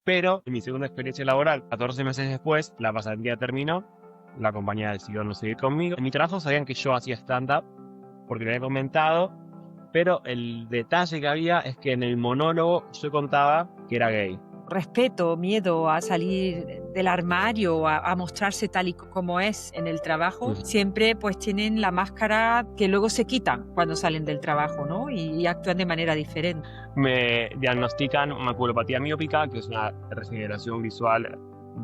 Pero en mi segunda experiencia laboral, 14 meses después, la pasantía terminó, la compañía decidió no seguir conmigo. En mi trabajo sabían que yo hacía stand-up, porque lo había comentado, pero el detalle que había es que en el monólogo yo contaba que era gay. Respeto, miedo a salir del armario, a mostrarse tal y como es en el trabajo, Ujú. siempre pues tienen la máscara que luego se quitan cuando salen del trabajo, ¿no? Y actúan de manera diferente. Me diagnostican maculopatía miópica, que es una regeneración visual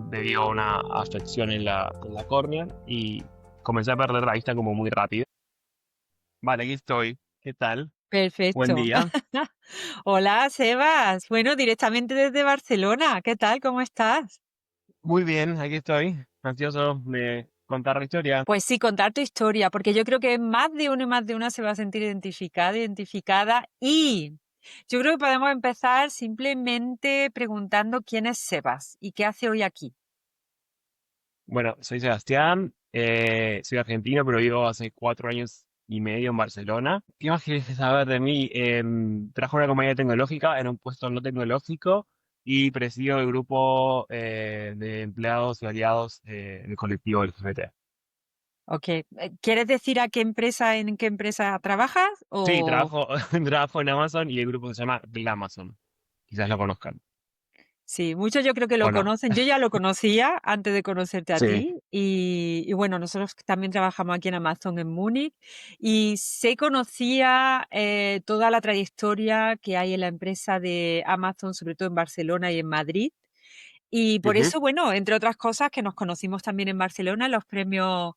debido a una afección en la córnea, y comencé a perder la vista como muy rápido. Vale, aquí estoy. ¿Qué tal? Buen Perfecto. día. Hola, Sebas. Bueno, directamente desde Barcelona. ¿Qué tal? ¿Cómo estás? Muy bien, aquí estoy. Ansioso de contar la historia. Pues sí, contar tu historia, porque yo creo que más de uno y más de una se va a sentir identificada, identificada. Y yo creo que podemos empezar simplemente preguntando quién es Sebas y qué hace hoy aquí. Bueno, soy Sebastián, soy argentino, pero vivo hace 4 años y medio en Barcelona. ¿Qué más quieres saber de mí? Trabajo en una compañía tecnológica, en un puesto no tecnológico, y presido el grupo de empleados y aliados del colectivo LGBT. Ok. ¿Quieres decir en qué empresa trabajas? Sí, O trabajo, trabajo en Amazon y el grupo se llama Glamazon. Quizás lo conozcan. sí, muchos yo creo que lo ¿O no? conocen. Yo ya lo conocía antes de conocerte a Sí. ti y bueno, nosotros también trabajamos aquí en Amazon en Múnich y se conocía toda la trayectoria que hay en la empresa de Amazon, sobre todo en Barcelona y en Madrid. Y por Ujú. eso, bueno, entre otras cosas, que nos conocimos también en Barcelona en los premios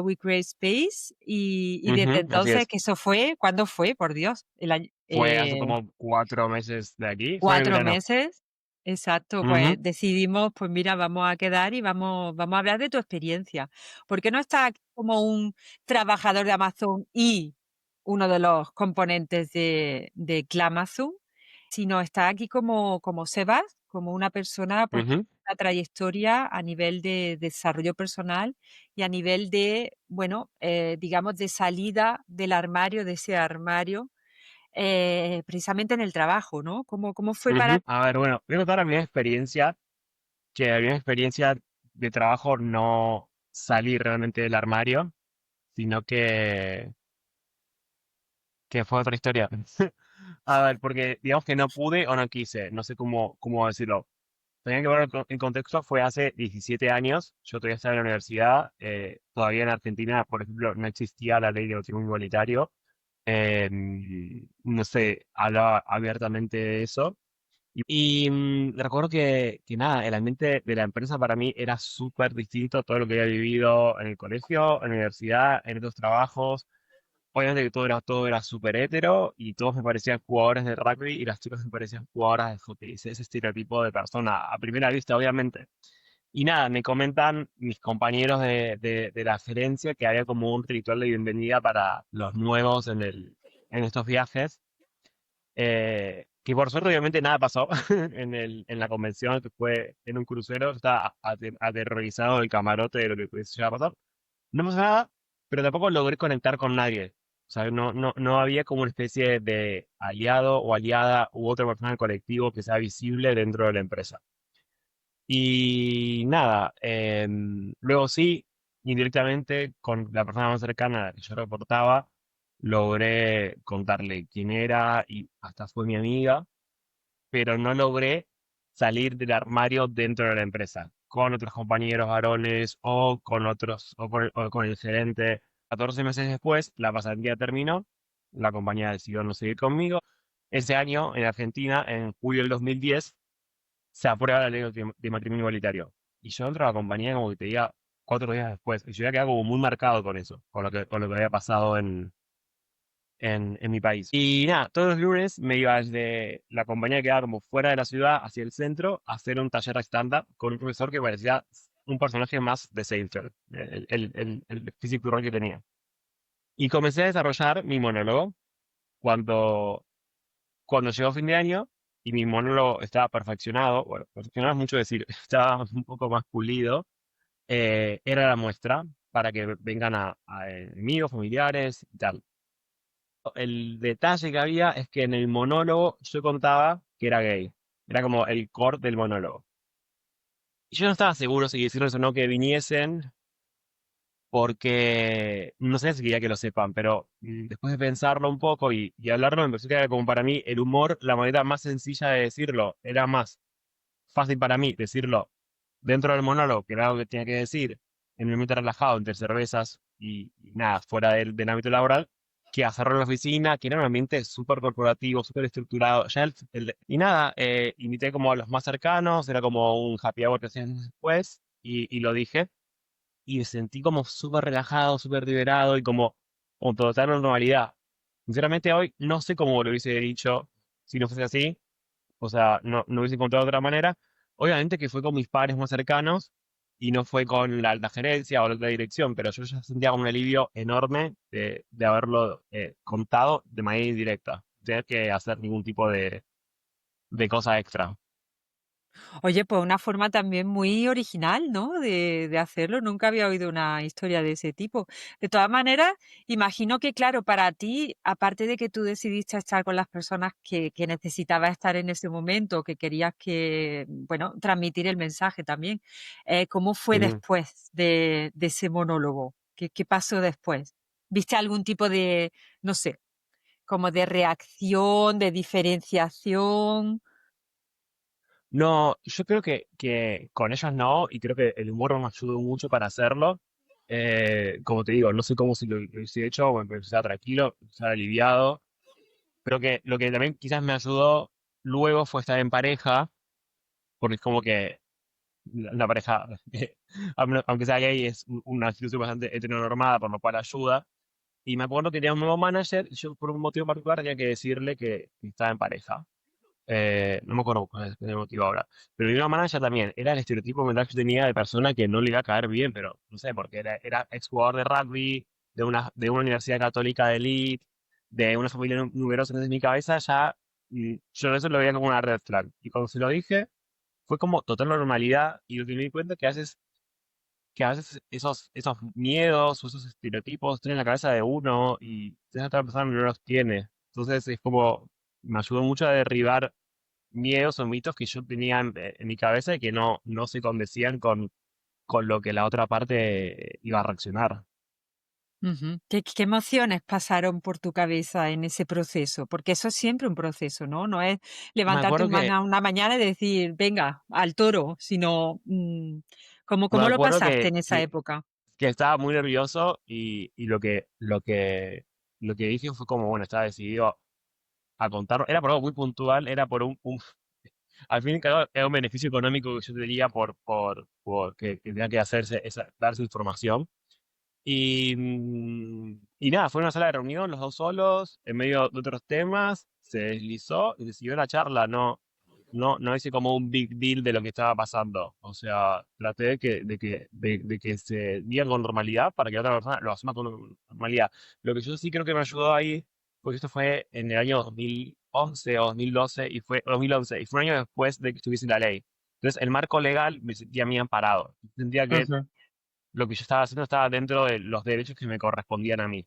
We Create Space y desde Ujú, así entonces, es. que eso fue, ¿cuándo fue? Por Dios, Fue hace como 4 meses de aquí. Fue en el 4 verano. meses, exacto, Ujú, pues decidimos, pues mira, vamos a quedar y vamos a hablar de tu experiencia. ¿Por qué no estás aquí como un trabajador de Amazon y uno de los componentes de Clamazon, sino estás aquí como Sebas, como una persona, pues, con ujú. una trayectoria a nivel de desarrollo personal y a nivel de, bueno, digamos, de salida del armario, de ese armario, precisamente en el trabajo, ¿no? ¿Cómo fue para Ujú. A ver, bueno, voy a contar mi experiencia de trabajo no salí realmente del armario, sino que fue otra historia. A ver, porque digamos que no pude o no quise, no sé cómo decirlo. Tenía que ver en contexto, fue hace 17 años, yo todavía estaba en la universidad, todavía en Argentina, por ejemplo, no existía la ley de matrimonio igualitario, no se hablaba abiertamente de eso. Recuerdo que nada, el ambiente de la empresa para mí era súper distinto a todo lo que había vivido en el colegio, en la universidad, en otros trabajos. Obviamente que todo era súper hetero y todos me parecían jugadores de rugby y las chicas me parecían jugadoras de hockey. Ese estereotipo de persona a primera vista, obviamente. Y nada, me comentan mis compañeros de la gerencia que había como un ritual de bienvenida para los nuevos en estos viajes, que por suerte obviamente nada pasó en la convención, que fue en un crucero. Estaba aterrorizado del camarote de lo que pudiese llegar a pasar. No pasó nada, pero tampoco logré conectar con nadie. O sea, no había como una especie de aliado o aliada u otra persona del colectivo que sea visible dentro de la empresa. Y nada, luego sí, indirectamente con la persona más cercana a la que yo reportaba, logré contarle quién era y hasta fue mi amiga, pero no logré salir del armario dentro de la empresa, con otros compañeros varones o con otros, o con el gerente. 14 meses después, la pasantía terminó, la compañía decidió no seguir conmigo. Ese año, en Argentina, en julio del 2010, se aprueba la ley de matrimonio igualitario. Y yo entro a la compañía como que te diga 4 días después. Y yo había quedado como muy marcado con eso, con lo que había pasado en mi país. Y nada, todos los lunes me iba desde la compañía que quedaba como fuera de la ciudad hacia el centro a hacer un taller de stand-up con un profesor que parecía un personaje más de Seinfeld, el físico rol que tenía. Y comencé a desarrollar mi monólogo cuando llegó fin de año y mi monólogo estaba perfeccionado. Bueno, perfeccionado es mucho decir, estaba un poco más pulido. Era la muestra para que vengan a amigos, familiares y tal. El detalle que había es que en el monólogo yo contaba que era gay. Era como el core del monólogo. Y yo no estaba seguro si decirles o no que viniesen, porque no sé si quería que lo sepan, pero después de pensarlo un poco y hablarlo, me pareció que era como para mí el humor, la manera más sencilla de decirlo. Era más fácil para mí decirlo dentro del monólogo, que era algo que tenía que decir en un ambiente relajado, entre cervezas y nada, fuera del ámbito laboral, que hacerlo en la oficina, que era un ambiente súper corporativo, súper estructurado. Ya y nada, invité como a los más cercanos, era como un happy hour que hacían después, y lo dije, y me sentí como súper relajado, súper liberado y como con total normalidad. Sinceramente hoy no sé cómo lo hubiese dicho si no fuese así, o sea, no hubiese encontrado otra manera. Obviamente que fue con mis padres más cercanos y no fue con la alta gerencia o la alta dirección, pero yo ya sentía como un alivio enorme de haberlo contado de manera indirecta, sin tener que hacer ningún tipo de cosa extra. Oye, pues una forma también muy original, ¿no? De hacerlo. Nunca había oído una historia de ese tipo. De todas maneras, imagino que, claro, para ti, aparte de que tú decidiste estar con las personas que necesitabas estar en ese momento, que querías que, bueno, transmitir el mensaje también, ¿cómo fue Ujú. después de ese monólogo? ¿Qué pasó después? ¿Viste algún tipo de, no sé, como de reacción, de diferenciación? No, yo creo que con ellas no, y creo que el humor me ayudó mucho para hacerlo. Como te digo, no sé cómo si lo hubiese hecho, o empezar tranquilo, empezar aliviado. Pero que lo que también quizás me ayudó luego fue estar en pareja, porque es como que la pareja, aunque sea gay, es una institución bastante heteronormada, por lo cual ayuda. Y me acuerdo que tenía un nuevo manager, y yo por un motivo particular tenía que decirle que estaba en pareja. No me acuerdo cuál es el motivo ahora. Pero mi nueva manager también era el estereotipo mental que yo tenía de persona que no le iba a caer bien, pero no sé, porque era ex jugador de rugby, de una universidad católica de elite, de una familia numerosa. Entonces, en mi cabeza ya, yo eso lo veía como una red flag. Y cuando se lo dije, fue como total normalidad. Y lo que me di cuenta que a veces esos miedos o esos estereotipos están en la cabeza de uno y esa otra persona no los tiene. Entonces, es como, me ayudó mucho a derribar miedos o mitos que yo tenía en mi cabeza y que no se condecían con lo que la otra parte iba a reaccionar. Ujú. ¿Qué emociones pasaron por tu cabeza en ese proceso? Porque eso es siempre un proceso, ¿no? No es Me levantarte acuerdo que, una mañana y decir, venga, al toro, sino, me ¿cómo lo acuerdo pasaste que, en esa que, época? que estaba muy nervioso y lo que dije fue como, bueno, estaba decidido a contarlo. Era por algo muy puntual, era por al fin y al cabo, era un beneficio económico que yo tenía por que tenía que hacerse, dar su información. Y nada, fue una sala de reunión, los dos solos, en medio de otros temas, se deslizó y decidió la charla. No hice como un big deal de lo que estaba pasando. O sea, traté de que se diga con normalidad para que la otra persona lo asuma con normalidad. Lo que yo sí creo que me ayudó ahí, porque esto fue en el año 2011 o 2012, y fue 2011, y fue un año después de que estuviese la ley. Entonces, el marco legal me sentía a mí amparado. Sentía que Ujú, lo que yo estaba haciendo estaba dentro de los derechos que me correspondían a mí.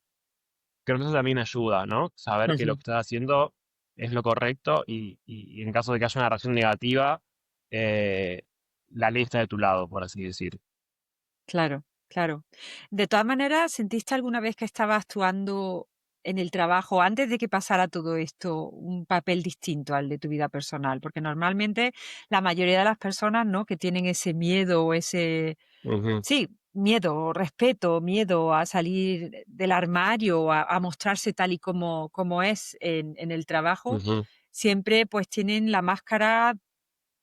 Creo que eso también ayuda, ¿no? Saber que lo ujú. que estás haciendo es lo correcto y en caso de que haya una reacción negativa, eh, la ley está de tu lado, por así decir. Claro, claro. De todas maneras, ¿sentiste alguna vez que estabas actuando en el trabajo, antes de que pasara todo esto, un papel distinto al de tu vida personal? Porque normalmente la mayoría de las personas, ¿no? Que tienen ese miedo o ese, Ujú, sí, miedo, respeto, miedo a salir del armario, a mostrarse tal y como es en el trabajo, ujú. siempre pues tienen la máscara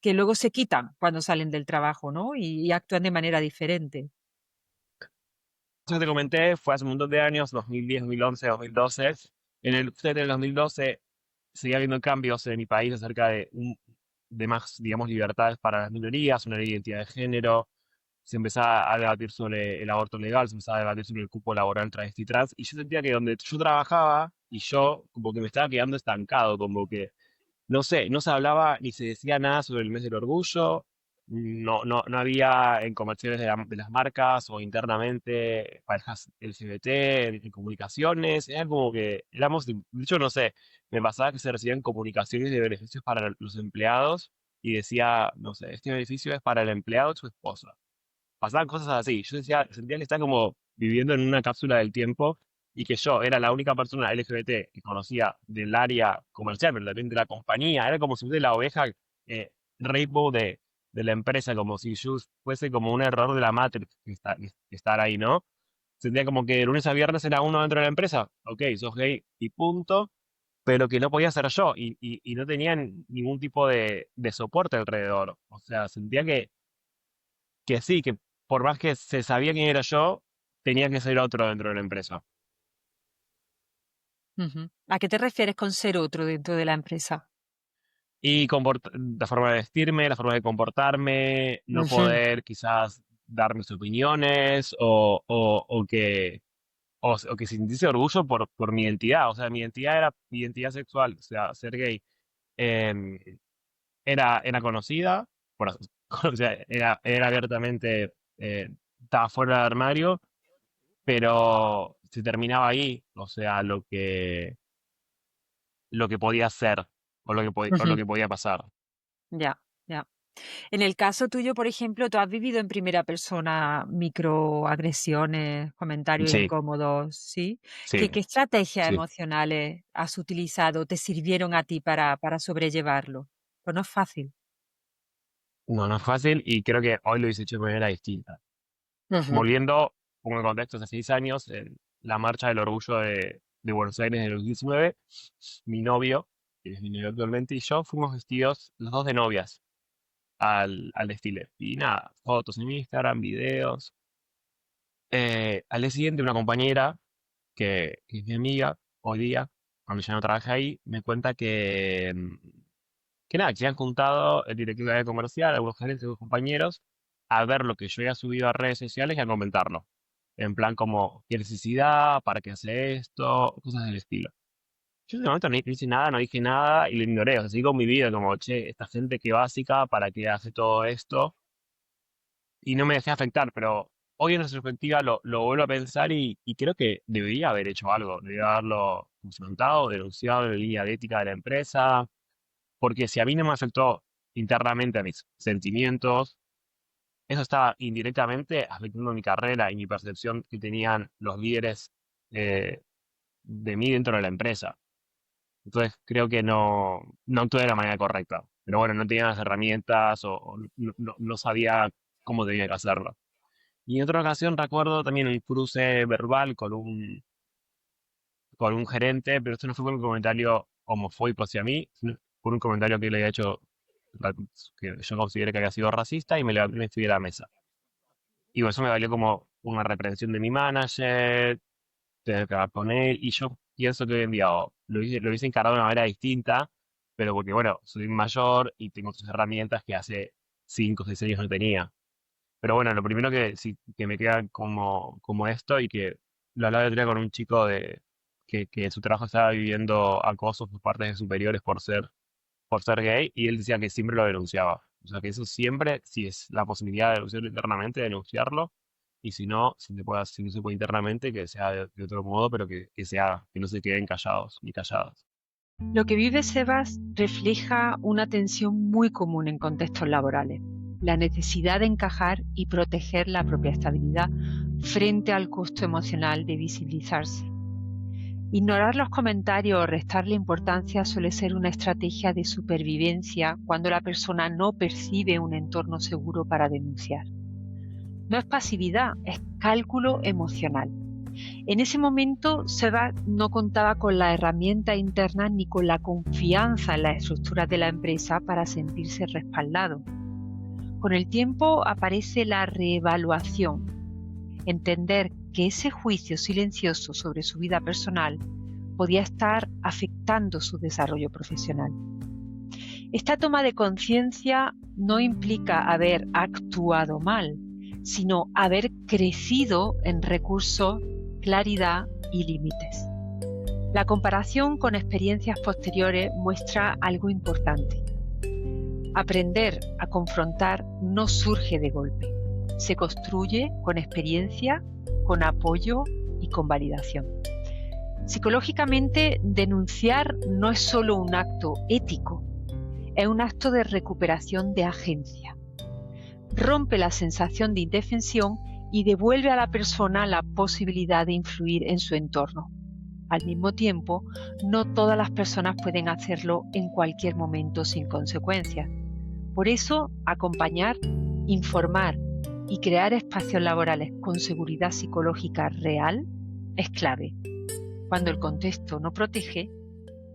que luego se quitan cuando salen del trabajo, ¿no? Y actúan de manera diferente. Eso que te comenté fue hace un montón de años, 2010, 2011, 2012. En el 2012 seguía habiendo cambios en mi país acerca de más, digamos, libertades para las minorías, una ley de identidad de género. Se empezaba a debatir sobre el aborto legal, se empezaba a debatir sobre el cupo laboral travesti trans, y yo sentía que donde yo trabajaba y yo como que me estaba quedando estancado, como que no sé, no se hablaba ni se decía nada sobre el mes del orgullo, no había en comerciales de las marcas o internamente parejas LGBT en comunicaciones, era como que éramos, de hecho no sé, me pasaba que se recibían comunicaciones de beneficios para los empleados y decía, no sé, este edificio es para el empleado de su esposa. Pasaban cosas así. Yo sentía que estaba como viviendo en una cápsula del tiempo y que yo era la única persona LGBT que conocía del área comercial, pero también de la compañía. Era como si fuese la oveja rainbow de la empresa, como si yo fuese como un error de la Matrix que estar ahí, ¿no? Sentía como que de lunes a viernes era uno dentro de la empresa. Ok, sos gay y punto, pero que no podía ser yo y no tenían ningún tipo de soporte alrededor. O sea, sentía que sí, que por más que se sabía quién era yo, tenía que ser otro dentro de la empresa. Ujú. ¿A qué te refieres con ser otro dentro de la empresa? Y la forma de vestirme, la forma de comportarme, no Ujú, poder quizás dar mis opiniones o que sintiese orgullo por mi identidad. O sea, mi identidad era mi identidad sexual, o sea, ser gay. em, era conocida, o sea, era abiertamente, estaba fuera del armario, pero se terminaba ahí, o sea, lo que podía ser o lo ujú. que podía pasar. Ya, ya. En el caso tuyo, por ejemplo, tú has vivido en primera persona microagresiones, comentarios Sí, incómodos, ¿sí? sí, ¿Qué estrategias sí. emocionales has utilizado, te sirvieron a ti para sobrellevarlo? Pues no es fácil. No, no es fácil y creo que hoy lo hubiese hecho de manera distinta. Ujú, Volviendo, pongo en contexto, hace 6 años, en la marcha del orgullo de Buenos Aires de los 19, mi novio, que es mi novio actualmente, y yo fuimos vestidos los dos de novias al desfile. Y nada, fotos en Instagram, videos. Al día siguiente, una compañera, que es mi amiga, hoy día, cuando ya no trabaja ahí, me cuenta que nada, que se han juntado el director de área comercial, algunos gerentes, algunos compañeros, a ver lo que yo había subido a redes sociales y a comentarlo. En plan como, ¿qué necesidad? ¿Para qué hace esto? Cosas del estilo. Yo en ese momento no hice nada, no dije nada y lo ignoré. O sea, sigo mi vida como, che, esta gente que básica, ¿para qué hace todo esto? Y no me dejé afectar, pero hoy en retrospectiva lo vuelvo a pensar y creo que debería haber hecho algo. Debería haberlo confrontado, denunciado en la línea de ética de la empresa, porque si a mí no me afectó internamente a mis sentimientos, eso estaba indirectamente afectando mi carrera y mi percepción que tenían los líderes eh, de mí dentro de la empresa. Entonces creo que no actué de la manera correcta. Pero bueno, no tenía las herramientas o no sabía cómo tenía que hacerlo. Y en otra ocasión recuerdo también un cruce verbal con un gerente, pero esto no fue por un comentario homofóbico hacia mí, sino por un comentario que le había hecho ra- que yo consideré que había sido racista y me levanté y me fui de la mesa. Y bueno, eso me valió como una reprensión de mi manager, tener que hablar con él, y yo pienso que hoy en día lo hice encarado de una manera distinta, pero porque bueno, soy mayor y tengo otras herramientas que hace 5 o 6 años no tenía. Pero bueno, lo primero que, sí, que me queda como esto y que lo hablaba el otro día con un chico que en su trabajo estaba viviendo acoso por partes de superiores por ser gay y él decía que siempre lo denunciaba. O sea que eso siempre, si es la posibilidad de denunciarlo internamente, denunciarlo. Y si no se puede internamente, que sea de otro modo, pero que se haga, que no se queden callados ni calladas. Lo que vive Sebas refleja una tensión muy común en contextos laborales, la necesidad de encajar y proteger la propia estabilidad frente al costo emocional de visibilizarse. Ignorar los comentarios o restarle importancia suele ser una estrategia de supervivencia cuando la persona no percibe un entorno seguro para denunciar. No es pasividad, es cálculo emocional. En ese momento, Sebas no contaba con la herramienta interna ni con la confianza en las estructuras de la empresa para sentirse respaldado. Con el tiempo aparece la reevaluación, entender que ese juicio silencioso sobre su vida personal podía estar afectando su desarrollo profesional. Esta toma de conciencia no implica haber actuado mal, sino haber crecido en recursos, claridad y límites. La comparación con experiencias posteriores muestra algo importante. Aprender a confrontar no surge de golpe, se construye con experiencia, con apoyo y con validación. Psicológicamente, denunciar no es solo un acto ético, es un acto de recuperación de agencia. Rompe la sensación de indefensión y devuelve a la persona la posibilidad de influir en su entorno. Al mismo tiempo, no todas las personas pueden hacerlo en cualquier momento sin consecuencias. Por eso, acompañar, informar y crear espacios laborales con seguridad psicológica real es clave. Cuando el contexto no protege,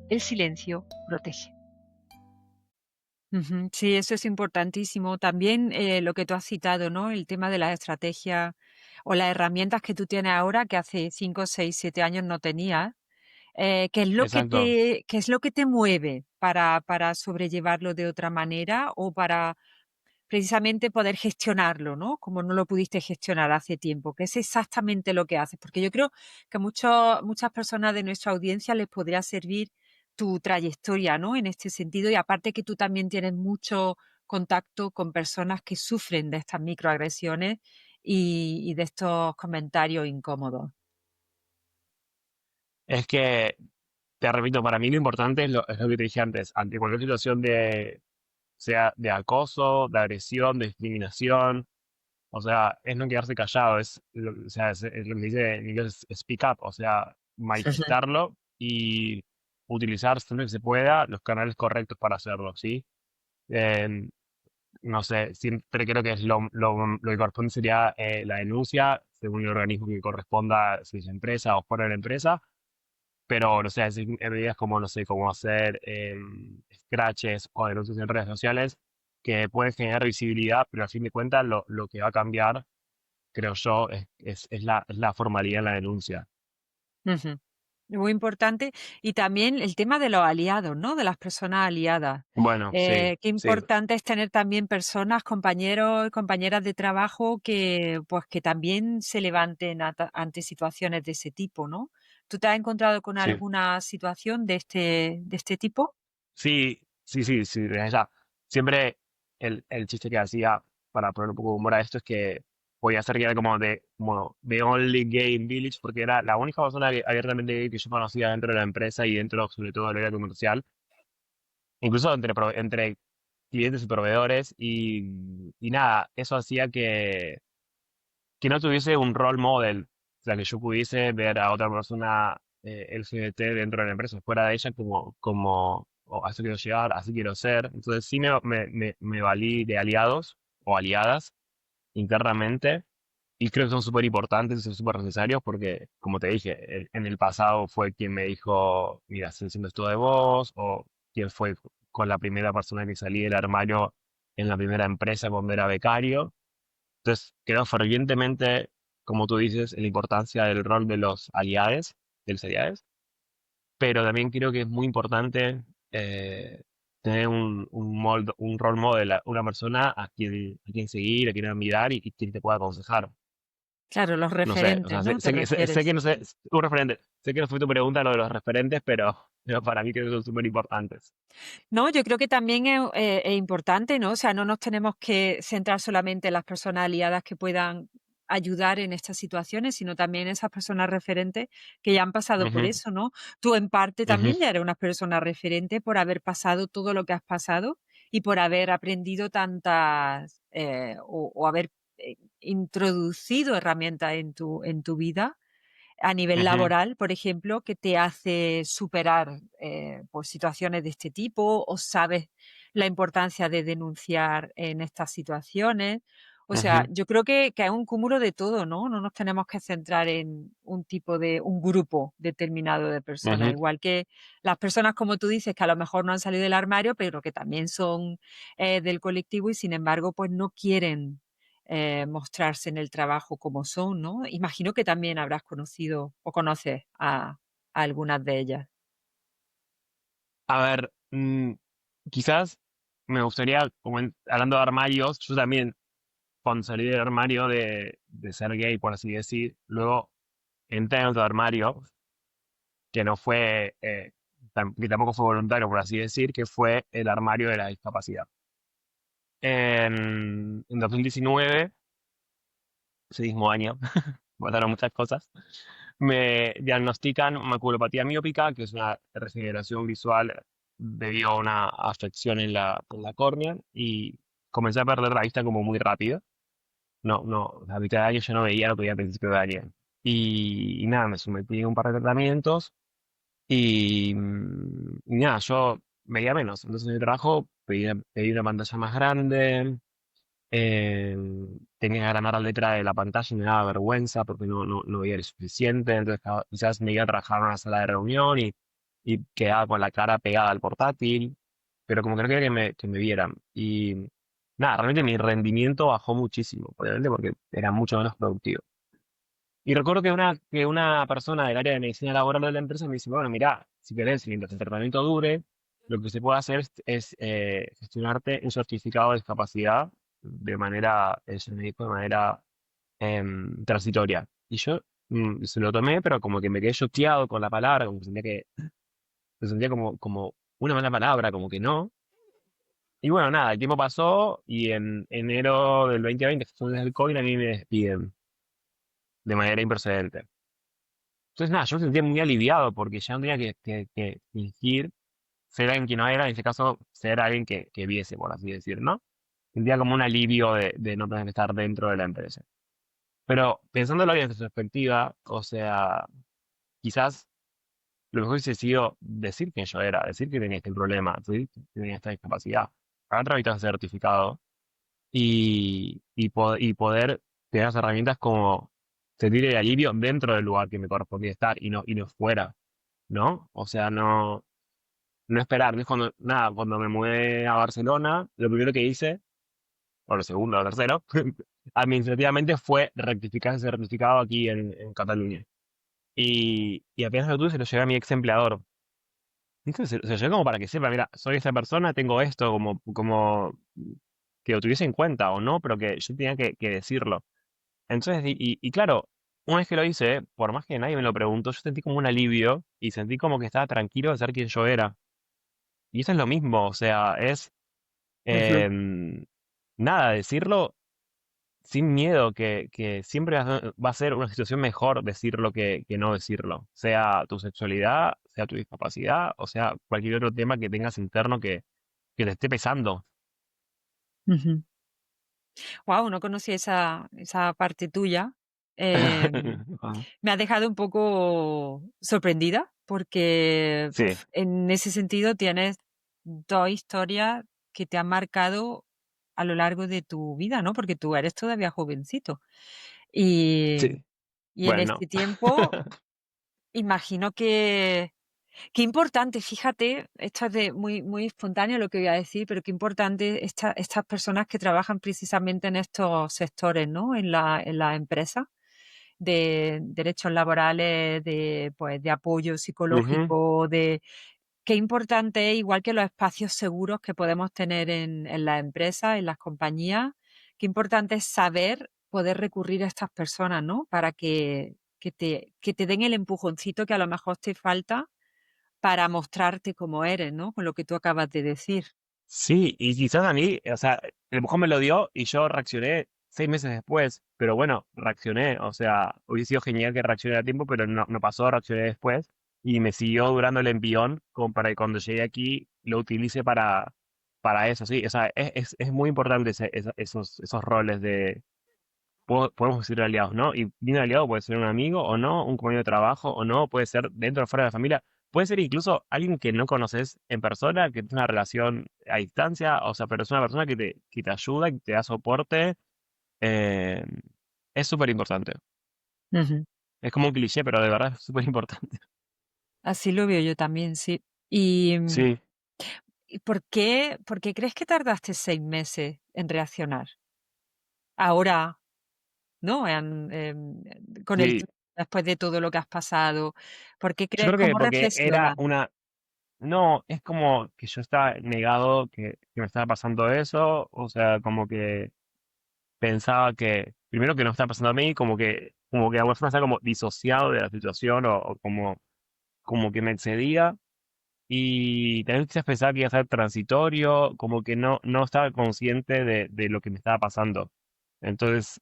el silencio protege. Sí, eso es importantísimo. También lo que tú has citado, ¿no? El tema de las estrategias o las herramientas que tú tienes ahora que hace 5, 6, 7 años no tenías. Exacto. ¿Qué es lo que te mueve para sobrellevarlo de otra manera o para precisamente poder gestionarlo, ¿no? Como no lo pudiste gestionar hace tiempo, ¿qué es exactamente lo que haces? Porque yo creo que muchas personas de nuestra audiencia les podría servir tu trayectoria, ¿no? En este sentido, y aparte que tú también tienes mucho contacto con personas que sufren de estas microagresiones y de estos comentarios incómodos. Es que, te repito, para mí lo importante es lo que te dije antes, ante cualquier situación sea de acoso, de agresión, de discriminación, o sea, es no quedarse callado, o sea, es lo que dice en inglés speak up, o sea, manifestarlo y utilizar siempre que se pueda los canales correctos para hacerlo, ¿sí? Eh, no sé, siempre creo que es lo que corresponde sería la denuncia según el organismo que corresponda, si es empresa o fuera de la empresa, pero no sé, en medidas como, no sé, cómo hacer scratches o denuncias en redes sociales que pueden generar visibilidad, pero a fin de cuentas lo que va a cambiar, creo yo, es la formalidad en la denuncia. Ujú. Muy importante. Y también el tema de los aliados, ¿no? De las personas aliadas. Bueno, sí, Qué sí, importante es tener también personas, compañeros y compañeras de trabajo que, pues, que también se levanten ante situaciones de ese tipo, ¿no? ¿Tú te has encontrado con sí. alguna situación de este tipo? Sí, sí, sí, sí, desde ya. Siempre el chiste que hacía para poner un poco de humor a esto es que podía ser que era como the only gay in village, porque era la única persona abiertamente gay que yo conocía dentro de la empresa y dentro, sobre todo, del área comercial, incluso entre clientes y proveedores, y nada, eso hacía que no tuviese un role model, o sea, que yo pudiese ver a otra persona LGBT dentro de la empresa, fuera de ella como "Oh, a eso quiero llegar, así quiero ser". Entonces sí me valí de aliados o aliadas internamente y creo que son súper importantes y son súper necesarios porque, como te dije, en el pasado fue quien me dijo, mira, estoy haciendo esto de vos, o quien fue con la primera persona que salí del armario en la primera empresa cuando era becario. Entonces, creo fervientemente, como tú dices, en la importancia del rol de los aliados, de los aliados, pero también creo que es muy importante tener un role model, una persona a quien seguir, a quien admirar y quien te pueda aconsejar. Claro, los No sé, o referentes, sea, ¿no? ¿Te sé refieres? que no sé, un referente, sé que no fue tu pregunta lo de los referentes, pero para mí creo que son súper importantes. No, yo creo que también es importante, ¿no? O sea, no nos tenemos que centrar solamente en las personas aliadas que puedan ayudar en estas situaciones, sino también esas personas referentes que ya han pasado por Ujú, eso, ¿no? Tú en parte ujú, también ya eres una persona referente por haber pasado todo lo que has pasado y por haber aprendido tantas o haber introducido herramientas en tu vida a nivel ujú, laboral, por ejemplo, que te hace superar, pues, situaciones de este tipo, o sabes la importancia de denunciar en estas situaciones. O sea, ujú, yo creo que es un cúmulo de todo, ¿no? No nos tenemos que centrar en un grupo determinado de personas. ujú. Igual que las personas, como tú dices, que a lo mejor no han salido del armario, pero que también son, del colectivo y, sin embargo, pues, no quieren mostrarse en el trabajo como son, ¿no? Imagino que también habrás conocido o conoces a algunas de ellas. A ver, quizás me gustaría, hablando de armarios, yo también, cuando salí del armario de ser gay, por así decir, luego entré en otro armario, que no fue, que tampoco fue voluntario, por así decir, que fue el armario de la discapacidad. En 2019, ese mismo año, pasaron muchas cosas, me diagnostican maculopatía miópica, que es una regeneración visual debido a una afección en la córnea y comencé a perder la vista como muy rápido. No, a mitad de año yo no veía lo que veía a principio de año. Y nada, me sometí a un par de tratamientos y nada, yo veía menos. Entonces en el trabajo pedí una pantalla más grande, eh, tenía que agrandar la letra de la pantalla y me daba vergüenza porque no veía lo suficiente. Entonces quizás me iba a trabajar en una sala de reunión y quedaba con la cara pegada al portátil, pero como que no quería que me vieran. Y nada, realmente mi rendimiento bajó muchísimo, obviamente porque era mucho menos productivo. Y recuerdo que una persona del área de medicina laboral de la empresa me dice, bueno, mira, si querés, mientras el tratamiento dure, lo que se puede hacer es gestionarte un certificado de discapacidad de manera, eso me dijo, de manera transitoria. Y yo se lo tomé, pero como que me quedé choqueado con la palabra, como que sentía se sentía como una mala palabra, como que no. Y bueno, nada, el tiempo pasó y en enero del 2020, que fue el COVID, a mí me despiden de manera improcedente. Entonces, nada, yo me sentía muy aliviado porque ya no tenía que fingir ser alguien que no era, en este caso, ser alguien que viese, por así decir, ¿no? Sentía como un alivio de no tener que estar dentro de la empresa. Pero pensándolo bien desde su perspectiva, o sea, quizás lo mejor hubiese sido decir quién yo era, decir que tenía este problema, decir que tenía esta discapacidad, haber tramitado ese certificado y poder tener las herramientas como sentir el alivio dentro del lugar que me correspondía estar y no fuera. ¿No? O sea, no esperar. No es cuando, nada, cuando me mudé a Barcelona, lo primero que hice, o lo segundo o lo tercero, administrativamente fue rectificar ese certificado aquí en Cataluña. Y apenas lo tuve, se lo llevé a mi ex empleador. ¿Viste? Se lo llevé como para que sepa, mira, soy esta persona, tengo esto, como que lo tuviese en cuenta o no, pero que yo tenía que decirlo. Entonces, y claro, una vez que lo hice, por más que nadie me lo preguntó, yo sentí como un alivio y sentí como que estaba tranquilo de ser quien yo era. Y eso es lo mismo, o sea, es Ujú, nada, decirlo sin miedo, que siempre va a ser una situación mejor decirlo que no decirlo, sea tu sexualidad, sea tu discapacidad, o sea cualquier otro tema que tengas interno que te esté pesando. ujú. Wow, no conocía esa parte tuya. Ah, Me ha dejado un poco sorprendida porque, sí, en ese sentido tienes 2 historias que te han marcado a lo largo de tu vida, ¿no? Porque tú eres todavía jovencito. Y sí, y en bueno, este tiempo imagino que qué importante, fíjate, esto es de muy espontáneo lo que voy a decir, pero qué importante estas personas que trabajan precisamente en estos sectores, ¿no? En la empresa, de derechos laborales, de, pues, de apoyo ujú. psicológico, de qué importante es, igual que los espacios seguros que podemos tener en las empresas, en las compañías, qué importante es saber poder recurrir a estas personas, ¿no? Para que te den el empujoncito que a lo mejor te falta para mostrarte como eres, ¿no? Con lo que tú acabas de decir. Sí, y quizás a mí, o sea, el mejor me lo dio y yo reaccioné 6 meses después, pero bueno, reaccioné, o sea, hubiese sido genial que reaccionara a tiempo, pero no pasó, reaccioné después y me siguió durando el envión como para que cuando llegue aquí lo utilice para eso, sí, o sea, es muy importante esos roles de, podemos decir aliados, ¿no? Y bien aliado puede ser un amigo o no, un compañero de trabajo o no, puede ser dentro o fuera de la familia, puede ser incluso alguien que no conoces en persona, que tiene una relación a distancia, o sea, pero es una persona que te ayuda, que te da soporte, eh, es súper importante. Ujú. Es como un cliché, pero de verdad es súper importante. Así lo veo yo también, sí. Y, Sí, ¿y por qué crees que tardaste 6 meses en reaccionar? Ahora, ¿no? Con el sí. tiempo, después de todo lo que has pasado, ¿por qué Yo crees? creo que ¿Cómo porque era reflexionas? una. No, es como que yo estaba negado que me estaba pasando eso, o sea, como que pensaba que, primero que no estaba pasando a mí, como que de alguna forma estaba como disociado de la situación o como que me excedía. Y también quizás pensaba que iba a ser transitorio, como que no estaba consciente de lo que me estaba pasando. Entonces,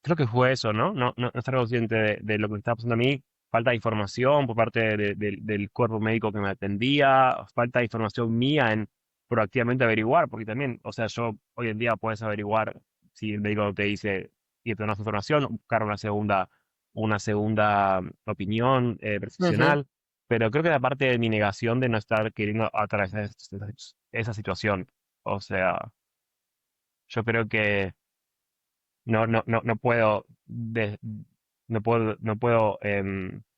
creo que fue eso, ¿no? No estar consciente de lo que me estaba pasando a mí. falta de información por parte del cuerpo médico que me atendía, falta de información mía en proactivamente averiguar, porque también, o sea, yo hoy en día puedes averiguar si el médico te dice y te da más información, buscar una segunda opinión Ujú. profesional, pero creo que la parte de mi negación de no estar queriendo atravesar esa situación, o sea, yo creo que no puedo, no puedo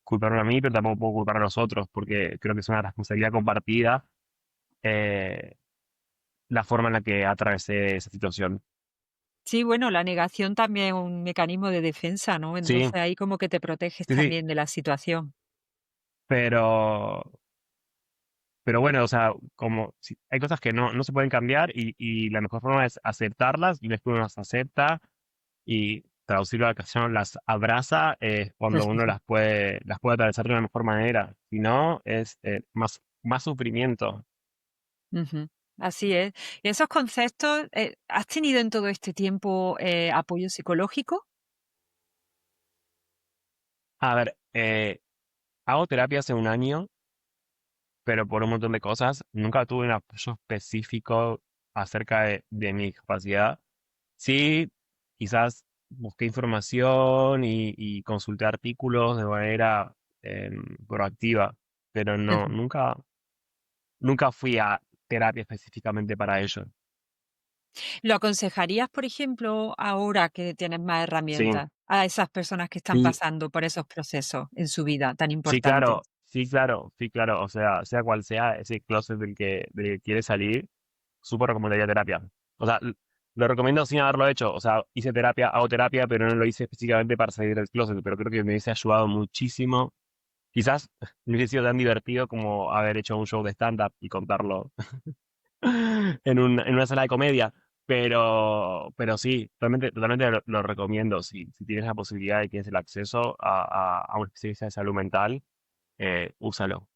culparme a mí, pero tampoco puedo culpar a los otros, porque creo que es una responsabilidad compartida eh, la forma en la que atravesé esa situación. Sí, bueno, la negación también es un mecanismo de defensa, ¿no? Sí, Entonces ahí como que te proteges sí, sí, también de la situación. pero, pero bueno, o sea, hay cosas que no se pueden cambiar y la mejor forma es aceptarlas y después uno las acepta y traducirlo a la canción las abraza cuando uno las puede atravesar de una mejor manera. Si no, es más sufrimiento. Ujú. Así es. ¿Y esos conceptos, has tenido en todo este tiempo apoyo psicológico? A ver, hago terapia hace un año, pero por un montón de cosas. Nunca tuve un apoyo específico acerca de mi discapacidad. Sí, quizás busqué información y consulté artículos de manera proactiva, pero no, Ujú. nunca fui a terapia específicamente para ello. ¿Lo aconsejarías, por ejemplo, ahora que tienes más Sí, herramientas, a esas personas que están sí, pasando por esos procesos en su vida tan sí, importantes? claro, sí, claro, sí, claro. O sea cual sea ese closet del que quiere salir, súper recomendaría terapia. O sea, lo recomiendo sin haberlo hecho. O sea, hice terapia, hago terapia, pero no lo hice específicamente para salir del closet, pero creo que me hubiese ayudado muchísimo. Quizás no hubiese sido tan divertido como haber hecho un show de stand-up y contarlo en una sala de comedia. Pero sí, totalmente lo recomiendo. Si tienes la posibilidad y tienes el acceso a un especialista de salud mental, úsalo.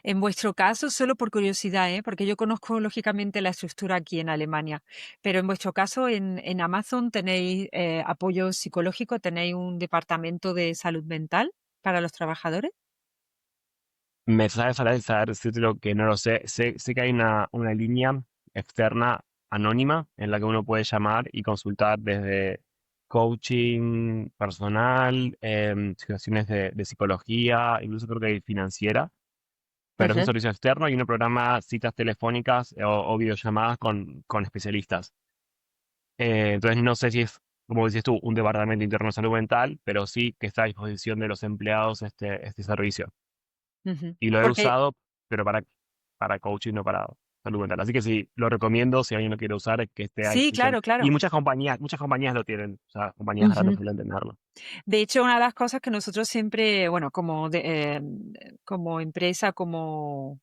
En vuestro caso, solo por curiosidad, porque yo conozco lógicamente la estructura aquí en Alemania, pero en vuestro caso en Amazon tenéis apoyo psicológico, tenéis un departamento de salud mental para los trabajadores. Me sabe saber decirte lo que no lo sé. Sé que hay una línea externa anónima en la que uno puede llamar y consultar desde coaching personal, situaciones de psicología, incluso creo que hay financiera, pero es un Ujú. servicio externo y uno programa citas telefónicas o videollamadas con especialistas. Entonces no sé si es, como dices tú, un departamento interno de salud mental, pero sí que está a disposición de los empleados este servicio. Ujú. Y lo he Porque usado, pero para coaching, no para salud mental. Así que sí, lo recomiendo si alguien lo quiere usar, es que esté a sí, disposición. claro, Y claro. muchas compañías lo tienen, o sea, compañías grandes Ujú. suelen tenerlo. De hecho, una de las cosas que nosotros siempre, bueno, como empresa, como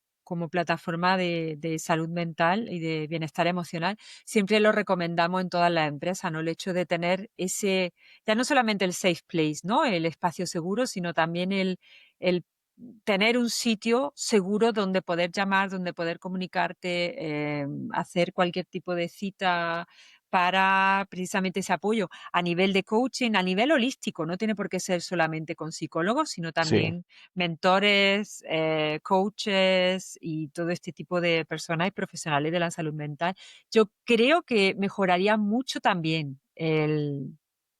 plataforma de salud mental y de bienestar emocional, siempre lo recomendamos en todas las empresas, ¿no? El hecho de tener ese, ya no solamente el safe place, ¿no? El espacio seguro, sino también el tener un sitio seguro donde poder llamar, donde poder comunicarte, hacer cualquier tipo de cita para precisamente ese apoyo a nivel de coaching, a nivel holístico, no tiene por qué ser solamente con psicólogos, sino Sí, también mentores, coaches y todo este tipo de personas y profesionales de la salud mental. Yo creo que mejoraría mucho también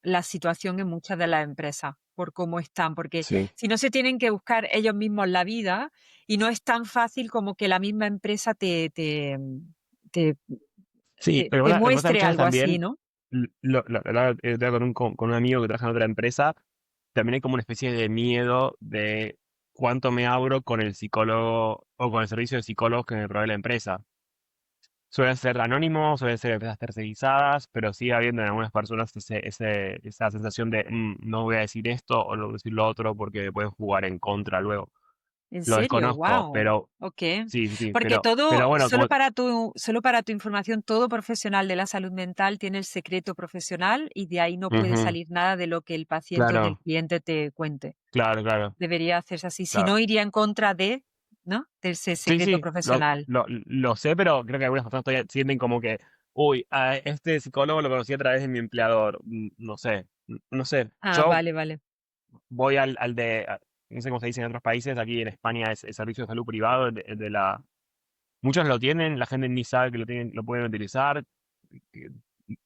la situación en muchas de las empresas por cómo están, porque sí. si no se tienen que buscar ellos mismos la vida y no es tan fácil como que la misma empresa te, Sí, te lo que pasa muestre muchas veces algo así, también, ¿no? con un amigo que trabaja en otra empresa, también hay como una especie de miedo de cuánto me abro con el psicólogo o con el servicio de psicólogos que me provee la empresa. Suelen ser anónimos, suelen ser empresas tercerizadas, pero sigue habiendo en algunas personas esa sensación de no voy a decir esto o no voy a decir lo otro porque me pueden jugar en contra luego. ¿En Lo serio? desconozco, Wow. pero Okey. sí, sí, sí, Porque pero todo bueno, como solo para tu información, todo profesional de la salud mental tiene el secreto profesional y de ahí no puede ujú, salir nada de lo que el paciente o del claro, cliente te cuente. claro, claro, Debería hacerse así, si claro. no iría en contra de, ¿no? De ese Sí, secreto sí, lo, profesional. lo, lo sé, pero creo que algunas personas todavía sienten como que, uy, a este psicólogo lo conocí a través de mi empleador. No sé, no sé. Ah, Yo vale, vale. voy al de. no sé cómo se dice en otros países, aquí en España es el servicio de salud privado muchos lo tienen, la gente ni sabe que lo tienen, lo pueden utilizar, que-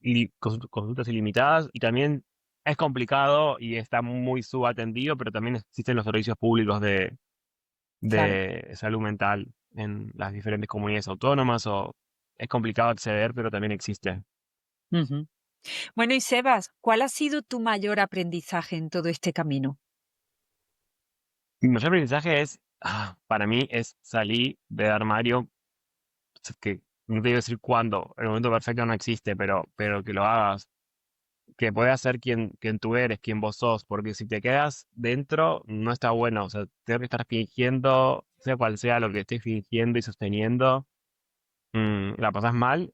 y consultas ilimitadas, y también es complicado y está muy subatendido, pero también existen los servicios públicos Claro. de salud mental en las diferentes comunidades autónomas, o es complicado acceder, pero también existe. Ujú. Bueno, y Sebas, ¿cuál ha sido tu mayor aprendizaje en todo este camino? Mi mayor aprendizaje es, para mí, es salir del armario, que no te digo decir cuándo, el momento perfecto no existe, pero que lo hagas, que puedas ser quien tú eres, quien vos sos, porque si te quedas dentro, no está bueno, o sea, tengo que estar fingiendo, sea cual sea lo que estés fingiendo y sosteniendo, la pasas mal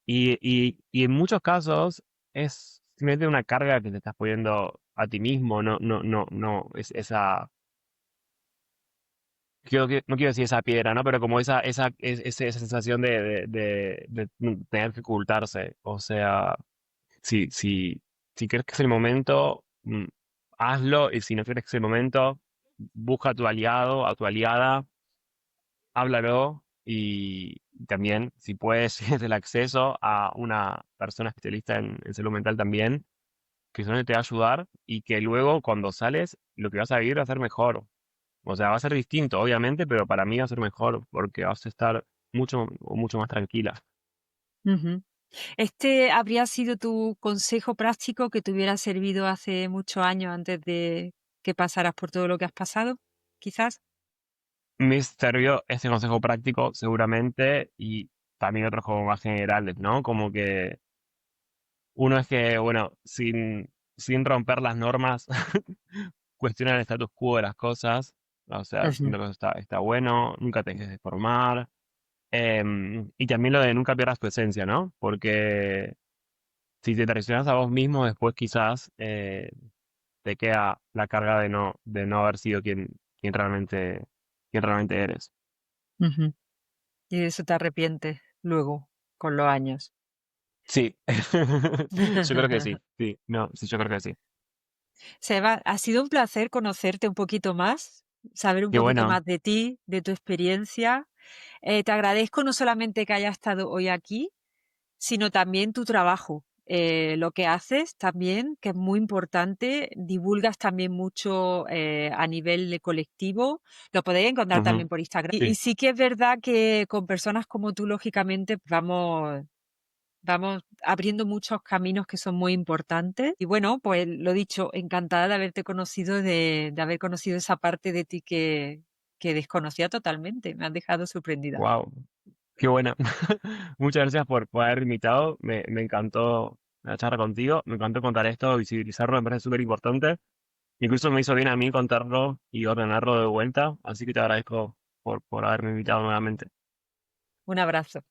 y en muchos casos es simplemente una carga que te estás poniendo a ti mismo, no, es esa, no quiero decir esa piedra, ¿no? Pero como esa sensación de tener que ocultarse, o sea, si, si, si crees que es el momento, hazlo, y si no crees que es el momento, busca a tu aliado, a tu aliada, háblalo, y también, si puedes, tienes el acceso a una persona especialista en salud mental también, que solamente te va a ayudar, y que luego cuando sales, lo que vas a vivir va a ser mejor. O sea, va a ser distinto, obviamente, pero para mí va a ser mejor porque vas a estar mucho más tranquila. Ujú. ¿Este habría sido tu consejo práctico que te hubiera servido hace muchos años antes de que pasaras por todo lo que has pasado? Quizás. Me sirvió este consejo práctico seguramente, y también otros como más generales, ¿no? Como que uno es que, bueno, sin romper las normas, cuestiona el status quo de las cosas. O sea, Ujú, siento que eso está bueno, nunca te dejes de formar. Y también lo de nunca pierdas tu esencia, ¿no? Porque si te traicionas a vos mismo, después quizás te queda la carga de no haber sido quien realmente eres. ujú. Y de eso te arrepientes luego, con los años. Sí, yo creo que sí, sí, no, sí, yo creo que sí. Seba, ha sido un placer conocerte un poquito más, saber un Qué poquito bueno, más de ti, de tu experiencia. Te agradezco no solamente que hayas estado hoy aquí, sino también tu trabajo. Lo que haces también, que es muy importante, divulgas también mucho a nivel de colectivo, lo podéis encontrar también ujú, por Instagram. Y sí, sí que es verdad que con personas como tú, lógicamente, vamos abriendo muchos caminos que son muy importantes. Y bueno, pues lo dicho, encantada de haberte conocido, de haber conocido esa parte de ti que desconocía totalmente. Me has dejado sorprendida. wow, qué buena. Muchas gracias por haber invitado, me encantó la charla contigo, me encantó contar esto, visibilizarlo, me parece súper importante. Incluso me hizo bien a mí contarlo y ordenarlo de vuelta, así que te agradezco por haberme invitado nuevamente. Un abrazo.